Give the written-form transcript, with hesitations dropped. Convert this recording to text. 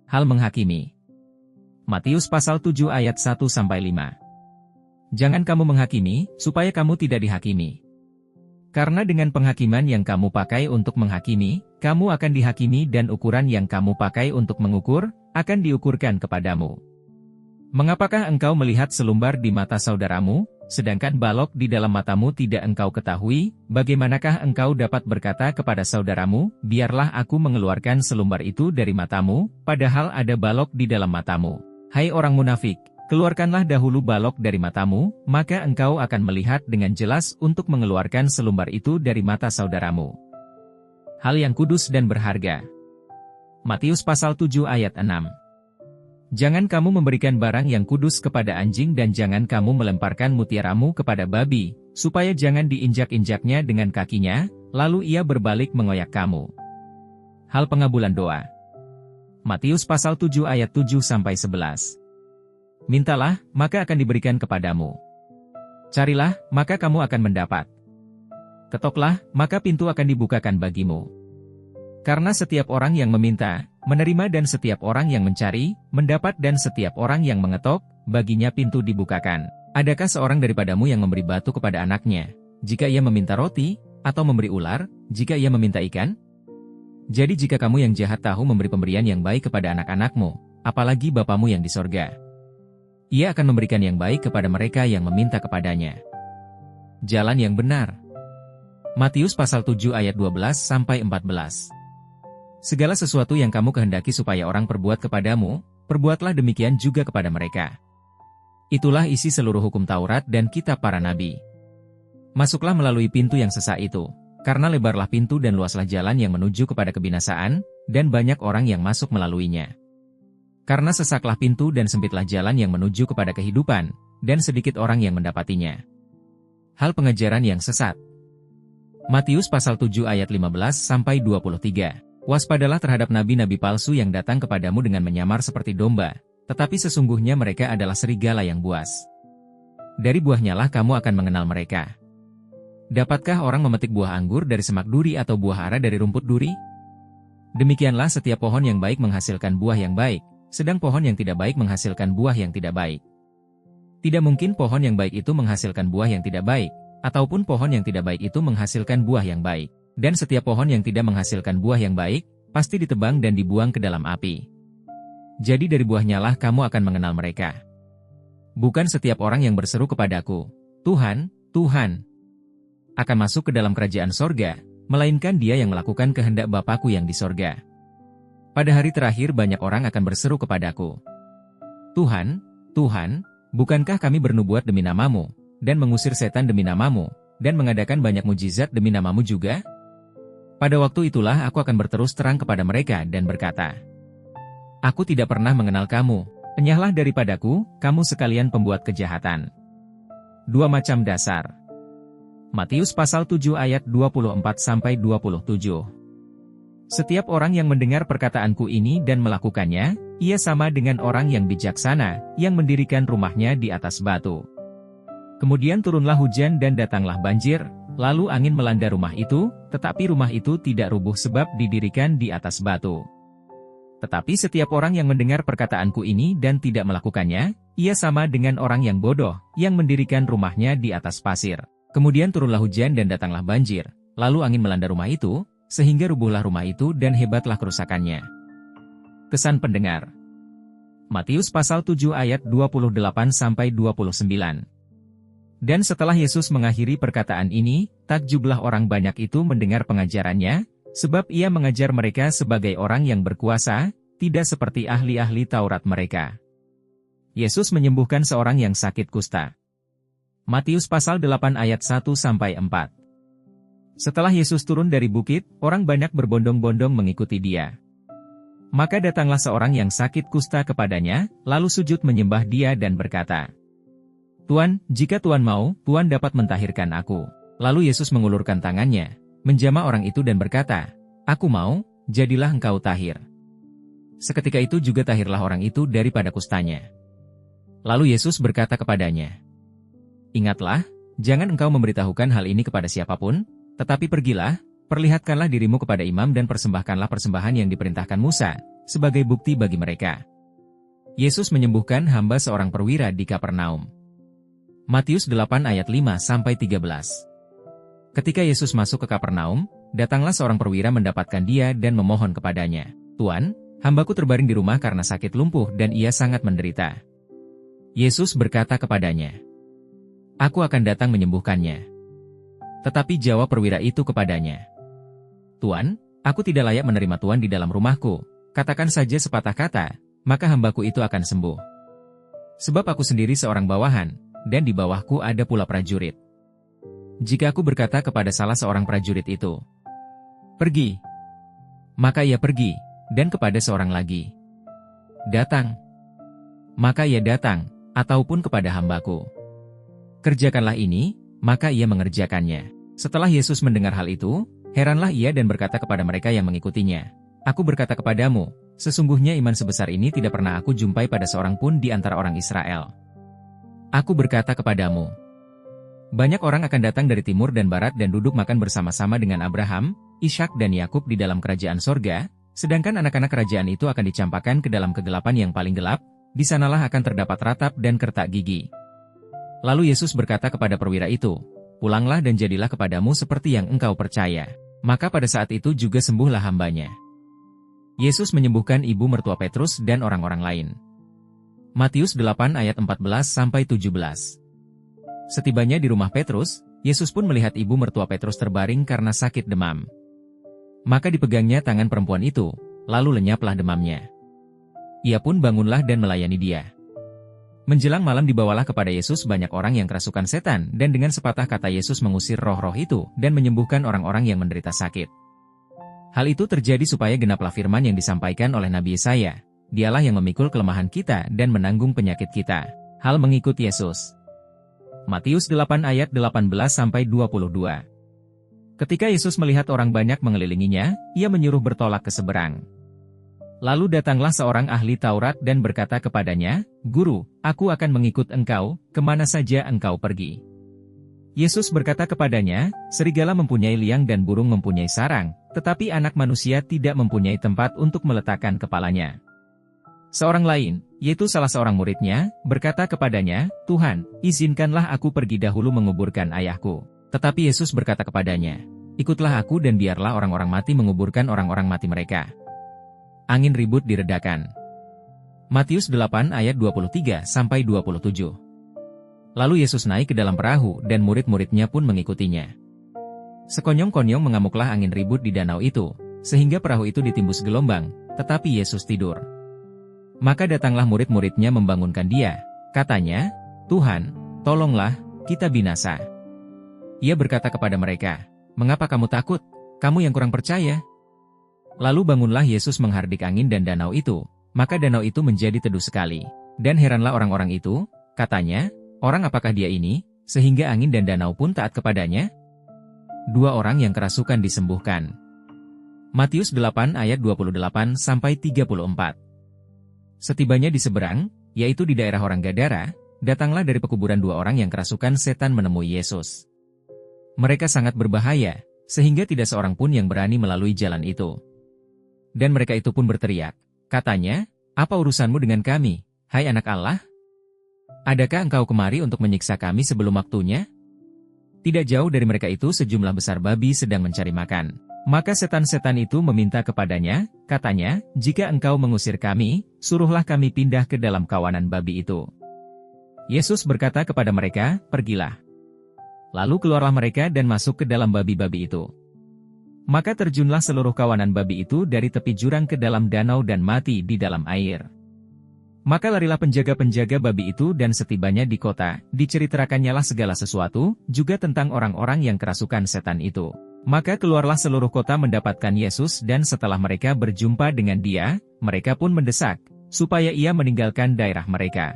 Hal menghakimi. Matius pasal 7 ayat 1-5. Jangan kamu menghakimi, supaya kamu tidak dihakimi. Karena dengan penghakiman yang kamu pakai untuk menghakimi, kamu akan dihakimi dan ukuran yang kamu pakai untuk mengukur, akan diukurkan kepadamu. Mengapakah engkau melihat selumbar di mata saudaramu, sedangkan balok di dalam matamu tidak engkau ketahui? Bagaimanakah engkau dapat berkata kepada saudaramu, biarlah aku mengeluarkan selumbar itu dari matamu, padahal ada balok di dalam matamu? Hai orang munafik, keluarkanlah dahulu balok dari matamu, maka engkau akan melihat dengan jelas untuk mengeluarkan selumbar itu dari mata saudaramu. Hal yang kudus dan berharga. Matius pasal 7 ayat 6. Jangan kamu memberikan barang yang kudus kepada anjing dan jangan kamu melemparkan mutiaramu kepada babi, supaya jangan diinjak-injaknya dengan kakinya, lalu ia berbalik mengoyak kamu. Hal pengabulan doa. Matius pasal 7 ayat 7-11. Mintalah, maka akan diberikan kepadamu. Carilah, maka kamu akan mendapat. Ketoklah, maka pintu akan dibukakan bagimu. Karena setiap orang yang meminta, menerima dan setiap orang yang mencari, mendapat dan setiap orang yang mengetok, baginya pintu dibukakan. Adakah seorang daripadamu yang memberi batu kepada anaknya, jika ia meminta roti, atau memberi ular, jika ia meminta ikan? Jadi jika kamu yang jahat tahu memberi pemberian yang baik kepada anak-anakmu, apalagi Bapamu yang di sorga, Ia akan memberikan yang baik kepada mereka yang meminta kepadanya. Jalan yang benar. Matius pasal 7 ayat 12-14. Segala sesuatu yang kamu kehendaki supaya orang perbuat kepadamu, perbuatlah demikian juga kepada mereka. Itulah isi seluruh hukum Taurat dan kitab para nabi. Masuklah melalui pintu yang sesak itu, karena lebarlah pintu dan luaslah jalan yang menuju kepada kebinasaan, dan banyak orang yang masuk melaluinya. Karena sesaklah pintu dan sempitlah jalan yang menuju kepada kehidupan, dan sedikit orang yang mendapatinya. Hal pengajaran yang sesat. Matius pasal 7 ayat 15-23. Waspadalah terhadap nabi-nabi palsu yang datang kepadamu dengan menyamar seperti domba, tetapi sesungguhnya mereka adalah serigala yang buas. Dari buahnya lah kamu akan mengenal mereka. Dapatkah orang memetik buah anggur dari semak duri atau buah ara dari rumput duri? Demikianlah setiap pohon yang baik menghasilkan buah yang baik, sedang pohon yang tidak baik menghasilkan buah yang tidak baik. Tidak mungkin pohon yang baik itu menghasilkan buah yang tidak baik, ataupun pohon yang tidak baik itu menghasilkan buah yang baik. Dan setiap pohon yang tidak menghasilkan buah yang baik, pasti ditebang dan dibuang ke dalam api. Jadi dari buahnya lah kamu akan mengenal mereka. Bukan setiap orang yang berseru kepadaku, Tuhan, Tuhan, akan masuk ke dalam kerajaan sorga, melainkan dia yang melakukan kehendak Bapakku yang di sorga. Pada hari terakhir banyak orang akan berseru kepadaku, Tuhan, Tuhan, bukankah kami bernubuat demi namamu, dan mengusir setan demi namamu, dan mengadakan banyak mujizat demi namamu juga? Pada waktu itulah aku akan berterus terang kepada mereka dan berkata, Aku tidak pernah mengenal kamu, enyahlah daripadaku, kamu sekalian pembuat kejahatan. Dua macam dasar. Matius pasal 7 ayat 24-27. Setiap orang yang mendengar perkataanku ini dan melakukannya, ia sama dengan orang yang bijaksana, yang mendirikan rumahnya di atas batu. Kemudian turunlah hujan dan datanglah banjir, lalu angin melanda rumah itu, tetapi rumah itu tidak rubuh sebab didirikan di atas batu. Tetapi setiap orang yang mendengar perkataanku ini dan tidak melakukannya, ia sama dengan orang yang bodoh, yang mendirikan rumahnya di atas pasir. Kemudian turunlah hujan dan datanglah banjir, lalu angin melanda rumah itu, sehingga rubuhlah rumah itu dan hebatlah kerusakannya. Kesan pendengar. Matius pasal 7 ayat 28-29. Dan setelah Yesus mengakhiri perkataan ini, takjublah orang banyak itu mendengar pengajarannya, sebab ia mengajar mereka sebagai orang yang berkuasa, tidak seperti ahli-ahli Taurat mereka. Yesus menyembuhkan seorang yang sakit kusta. Matius pasal 8 ayat 1-4. Setelah Yesus turun dari bukit, orang banyak berbondong-bondong mengikuti dia. Maka datanglah seorang yang sakit kusta kepadanya, lalu sujud menyembah dia dan berkata, Tuan, jika Tuan mau, Tuan dapat mentahirkan aku. Lalu Yesus mengulurkan tangannya, menjamah orang itu dan berkata, Aku mau, jadilah engkau tahir. Seketika itu juga tahirlah orang itu daripada kustanya. Lalu Yesus berkata kepadanya, Ingatlah, jangan engkau memberitahukan hal ini kepada siapapun, tetapi pergilah, perlihatkanlah dirimu kepada imam dan persembahkanlah persembahan yang diperintahkan Musa, sebagai bukti bagi mereka. Yesus menyembuhkan hamba seorang perwira di Kapernaum. Matius 8 ayat 5-13. Ketika Yesus masuk ke Kapernaum, datanglah seorang perwira mendapatkan dia dan memohon kepadanya, "Tuan, hambaku terbaring di rumah karena sakit lumpuh dan ia sangat menderita." Yesus berkata kepadanya, "Aku akan datang menyembuhkannya." Tetapi jawab perwira itu kepadanya, "Tuan, aku tidak layak menerima Tuan di dalam rumahku. Katakan saja sepatah kata, maka hambaku itu akan sembuh. Sebab aku sendiri seorang bawahan, dan di bawahku ada pula prajurit. Jika aku berkata kepada salah seorang prajurit itu, 'Pergi,' maka ia pergi, dan kepada seorang lagi, 'Datang,' maka ia datang, ataupun kepada hambaku, 'Kerjakanlah ini,' maka ia mengerjakannya." Setelah Yesus mendengar hal itu, heranlah ia dan berkata kepada mereka yang mengikutinya, "Aku berkata kepadamu, sesungguhnya iman sebesar ini tidak pernah aku jumpai pada seorang pun di antara orang Israel. Aku berkata kepadamu, banyak orang akan datang dari timur dan barat dan duduk makan bersama-sama dengan Abraham, Ishak dan Yakub di dalam kerajaan sorga, sedangkan anak-anak kerajaan itu akan dicampakkan ke dalam kegelapan yang paling gelap, di sanalah akan terdapat ratap dan kertak gigi." Lalu Yesus berkata kepada perwira itu, "Pulanglah dan jadilah kepadamu seperti yang engkau percaya." Maka pada saat itu juga sembuhlah hambanya. Yesus menyembuhkan ibu mertua Petrus dan orang-orang lain. Matius 8 ayat 14-17. Setibanya di rumah Petrus, Yesus pun melihat ibu mertua Petrus terbaring karena sakit demam. Maka dipegangnya tangan perempuan itu, lalu lenyaplah demamnya. Ia pun bangunlah dan melayani dia. Menjelang malam dibawalah kepada Yesus banyak orang yang kerasukan setan, dan dengan sepatah kata Yesus mengusir roh-roh itu, dan menyembuhkan orang-orang yang menderita sakit. Hal itu terjadi supaya genaplah firman yang disampaikan oleh Nabi Yesaya, "Dialah yang memikul kelemahan kita dan menanggung penyakit kita." Hal mengikut Yesus. Matius 8 ayat 18-22. Ketika Yesus melihat orang banyak mengelilinginya, ia menyuruh bertolak ke seberang. Lalu datanglah seorang ahli Taurat dan berkata kepadanya, "Guru, aku akan mengikut engkau, kemana saja engkau pergi." Yesus berkata kepadanya, "Serigala mempunyai liang dan burung mempunyai sarang, tetapi anak manusia tidak mempunyai tempat untuk meletakkan kepalanya." Seorang lain, yaitu salah seorang muridnya, berkata kepadanya, "Tuhan, izinkanlah aku pergi dahulu menguburkan ayahku." Tetapi Yesus berkata kepadanya, "Ikutlah aku dan biarlah orang-orang mati menguburkan orang-orang mati mereka." Angin ribut diredakan. Matius 8 ayat 23-27. Lalu Yesus naik ke dalam perahu dan murid-muridnya pun mengikutinya. Sekonyong-konyong mengamuklah angin ribut di danau itu, sehingga perahu itu ditimbus gelombang, tetapi Yesus tidur. Maka datanglah murid-muridnya membangunkan dia, katanya, "Tuhan, tolonglah, kita binasa." Ia berkata kepada mereka, "Mengapa kamu takut? Kamu yang kurang percaya?" Lalu bangunlah Yesus menghardik angin dan danau itu, maka danau itu menjadi teduh sekali. Dan heranlah orang-orang itu, katanya, "Orang apakah dia ini, sehingga angin dan danau pun taat kepadanya?" 2 orang yang kerasukan disembuhkan. Matius 8 ayat 28-34. Setibanya di seberang, yaitu di daerah orang Gadara, datanglah dari pekuburan 2 orang yang kerasukan setan menemui Yesus. Mereka sangat berbahaya, sehingga tidak seorang pun yang berani melalui jalan itu. Dan mereka itu pun berteriak, katanya, "Apa urusanmu dengan kami, hai anak Allah? Adakah engkau kemari untuk menyiksa kami sebelum waktunya?" Tidak jauh dari mereka itu sejumlah besar babi sedang mencari makan. Maka setan-setan itu meminta kepadanya, katanya, "Jika engkau mengusir kami, suruhlah kami pindah ke dalam kawanan babi itu." Yesus berkata kepada mereka, "Pergilah." Lalu keluarlah mereka dan masuk ke dalam babi-babi itu. Maka terjunlah seluruh kawanan babi itu dari tepi jurang ke dalam danau dan mati di dalam air. Maka larilah penjaga-penjaga babi itu dan setibanya di kota, diceritakannya segala sesuatu, juga tentang orang-orang yang kerasukan setan itu. Maka keluarlah seluruh kota mendapatkan Yesus dan setelah mereka berjumpa dengan dia, mereka pun mendesak, supaya ia meninggalkan daerah mereka.